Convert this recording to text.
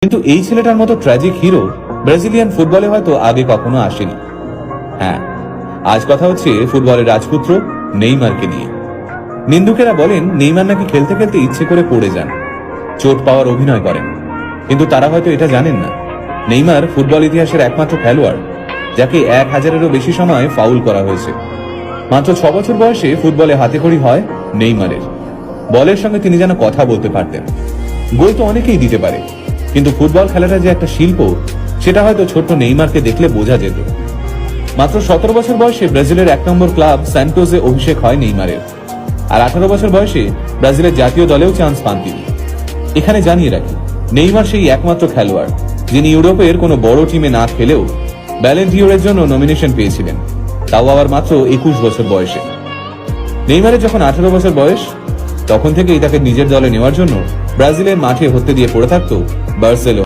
কিন্তু এই ছেলেটার মতো ট্র্যাজিক হিরো ব্রাজিলিয়ান ফুটবলে হয়তো আগে কখনো আসেনি। হ্যাঁ, আজ কথা হচ্ছে ফুটবলের রাজপুত্র নেইমারকে নিয়ে। নিন্দুকেরা বলেন নেইমার নাকি খেলতে খেলতে ইচ্ছে করে পড়ে যান, চোট পাওয়ার অভিনয় করেন। কিন্তু তারা হয়তো এটা জানেন না, নেইমার ফুটবল ইতিহাসের একমাত্র খেলোয়াড় যাকে 1000-এরও বেশি সময় ফাউল করা হয়েছে। মাত্র 6 বছর বয়সে ফুটবলে হাতেখড়ি হয় নেইমারের। বলের সঙ্গে তিনি যেন কথা বলতে পারতেন। গোল তো অনেকেই দিতে পারে, কিন্তু ফুটবল খেলাটা যে একটা শিল্প, সেটা হয়তো ছোট্ট নেইমারকে দেখলে বোঝা যেত। মাত্র 17 বছর বয়সে ব্রাজিলের 1 নম্বর ক্লাব স্যান্টোসে অভিষেক হয় নেইমারের। আর 18 বছর বয়সে ব্রাজিলের জাতীয় দলেও চান্স পান তিনি। এখানে জানিয়ে রাখি, নেইমার সেই একমাত্র খেলোয়াড় যিনি ইউরোপের কোনো বড় টিমে না খেলেও ব্যালেন ডিওরের জন্য নমিনেশন পেয়েছিলেন, তাও আবার মাত্র 21 বছর বয়সে। নেইমারের যখন 18 বছর বয়স, তখন থেকেই তাকে নিজের দলে নেওয়ার জন্য ব্রাজিলের মাঠে হতে দিয়ে পড়ে থাকতো বার্সেলোনা।